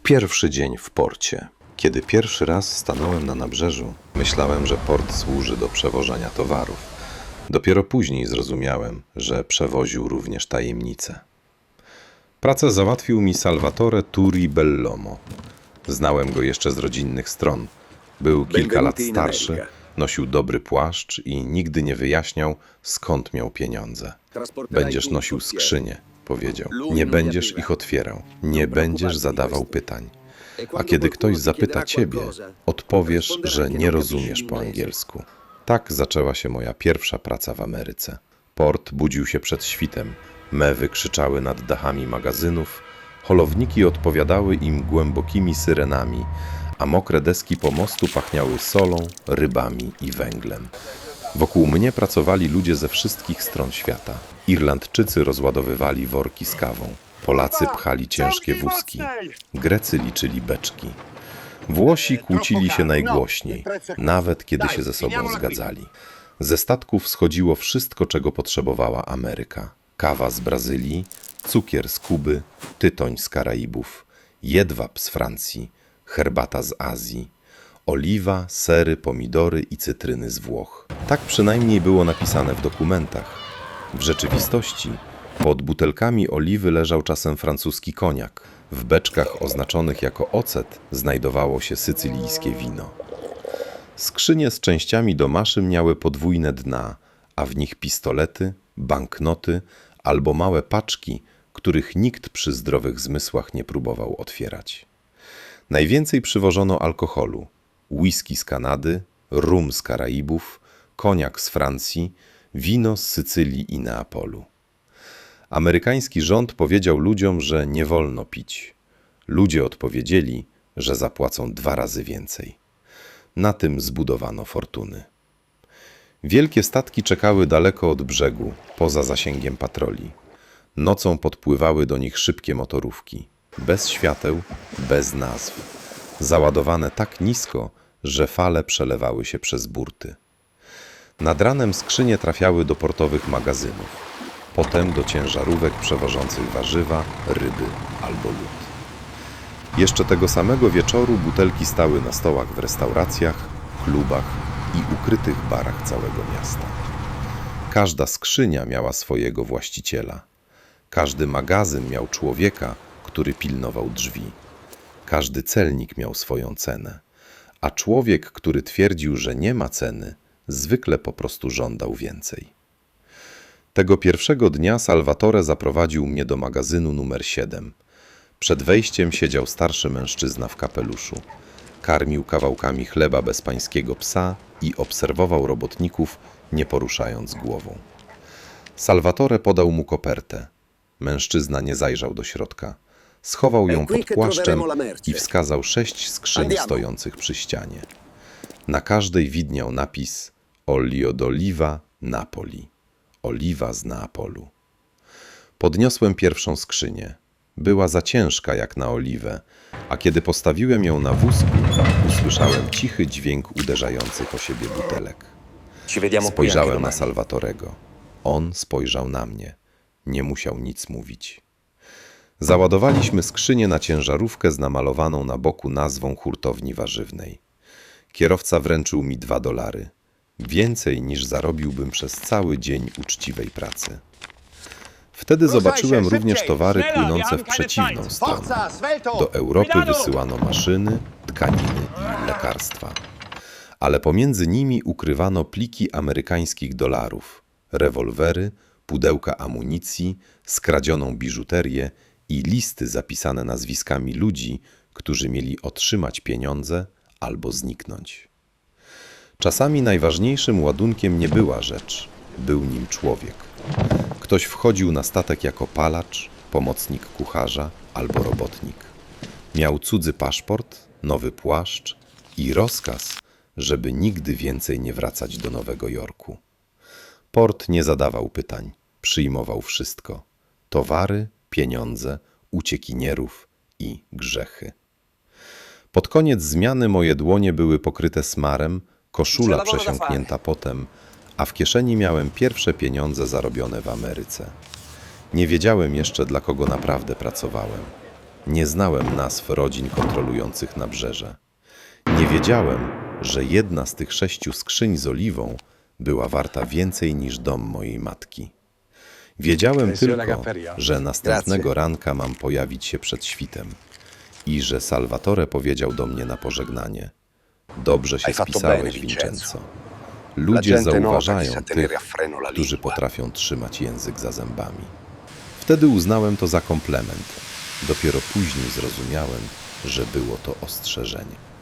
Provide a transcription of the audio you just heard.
Pierwszy dzień w porcie. Kiedy pierwszy raz stanąłem na nabrzeżu, myślałem, że port służy do przewożenia towarów. Dopiero później zrozumiałem, że przewoził również tajemnice. Pracę załatwił mi Salvatore Turi Bellomo. Znałem go jeszcze z rodzinnych stron. Był kilka lat starszy, nosił dobry płaszcz i nigdy nie wyjaśniał, skąd miał pieniądze. Będziesz nosił skrzynie, powiedział. Nie będziesz ich otwierał, nie będziesz zadawał pytań. A kiedy ktoś zapyta ciebie, odpowiesz, że nie rozumiesz po angielsku. Tak zaczęła się moja pierwsza praca w Ameryce. Port budził się przed świtem, mewy krzyczały nad dachami magazynów, holowniki odpowiadały im głębokimi syrenami, a mokre deski pomostu pachniały solą, rybami i węglem. Wokół mnie pracowali ludzie ze wszystkich stron świata. Irlandczycy rozładowywali worki z kawą, Polacy pchali ciężkie wózki, Grecy liczyli beczki. Włosi kłócili się najgłośniej, nawet kiedy się ze sobą zgadzali. Ze statków schodziło wszystko, czego potrzebowała Ameryka. Kawa z Brazylii, cukier z Kuby, tytoń z Karaibów, jedwab z Francji, herbata z Azji, oliwa, sery, pomidory i cytryny z Włoch. Tak przynajmniej było napisane w dokumentach. W rzeczywistości pod butelkami oliwy leżał czasem francuski koniak. W beczkach oznaczonych jako ocet znajdowało się sycylijskie wino. Skrzynie z częściami do maszyn miały podwójne dna, a w nich pistolety, banknoty albo małe paczki, których nikt przy zdrowych zmysłach nie próbował otwierać. Najwięcej przywożono alkoholu: whisky z Kanady, rum z Karaibów, koniak z Francji, wino z Sycylii i Neapolu. Amerykański rząd powiedział ludziom, że nie wolno pić. Ludzie odpowiedzieli, że zapłacą 2 razy więcej. Na tym zbudowano fortuny. Wielkie statki czekały daleko od brzegu, poza zasięgiem patroli. Nocą podpływały do nich szybkie motorówki, bez świateł, bez nazw, załadowane tak nisko, że fale przelewały się przez burty. Nad ranem skrzynie trafiały do portowych magazynów, potem do ciężarówek przewożących warzywa, ryby albo lód. Jeszcze tego samego wieczoru butelki stały na stołach w restauracjach, klubach i ukrytych barach całego miasta. Każda skrzynia miała swojego właściciela. Każdy magazyn miał człowieka, który pilnował drzwi. Każdy celnik miał swoją cenę, a człowiek, który twierdził, że nie ma ceny, zwykle po prostu żądał więcej. Tego pierwszego dnia Salvatore zaprowadził mnie do magazynu numer 7. Przed wejściem siedział starszy mężczyzna w kapeluszu. Karmił kawałkami chleba bezpańskiego psa i obserwował robotników, nie poruszając głową. Salvatore podał mu kopertę. Mężczyzna nie zajrzał do środka. Schował ją pod płaszczem i wskazał 6 skrzyń stojących przy ścianie. Na każdej widniał napis Olio d'oliva Napoli. Oliwa z Neapolu. Podniosłem pierwszą skrzynię. Była za ciężka jak na oliwę, a kiedy postawiłem ją na wózku, usłyszałem cichy dźwięk uderzających o siebie butelek. Spojrzałem na Salvatorego. On spojrzał na mnie. Nie musiał nic mówić. Załadowaliśmy skrzynię na ciężarówkę z namalowaną na boku nazwą hurtowni warzywnej. Kierowca wręczył mi $2. Więcej niż zarobiłbym przez cały dzień uczciwej pracy. Wtedy zobaczyłem również towary płynące w przeciwną stronę. Do Europy wysyłano maszyny, tkaniny i lekarstwa. Ale pomiędzy nimi ukrywano pliki amerykańskich dolarów, rewolwery, pudełka amunicji, skradzioną biżuterię i listy zapisane nazwiskami ludzi, którzy mieli otrzymać pieniądze albo zniknąć. Czasami najważniejszym ładunkiem nie była rzecz, był nim człowiek. Ktoś wchodził na statek jako palacz, pomocnik kucharza albo robotnik. Miał cudzy paszport, nowy płaszcz i rozkaz, żeby nigdy więcej nie wracać do Nowego Jorku. Port nie zadawał pytań, przyjmował wszystko: towary, pieniądze, uciekinierów i grzechy. Pod koniec zmiany moje dłonie były pokryte smarem, koszula przesiąknięta potem, a w kieszeni miałem pierwsze pieniądze zarobione w Ameryce. Nie wiedziałem jeszcze, dla kogo naprawdę pracowałem. Nie znałem nazw rodzin kontrolujących nabrzeże. Nie wiedziałem, że jedna z tych 6 skrzyń z oliwą była warta więcej niż dom mojej matki. Wiedziałem tylko, że następnego ranka mam pojawić się przed świtem i że Salvatore powiedział do mnie na pożegnanie: dobrze się spisałeś, Vincenzo. Ludzie zauważają tych, którzy potrafią trzymać język za zębami. Wtedy uznałem to za komplement. Dopiero później zrozumiałem, że było to ostrzeżenie.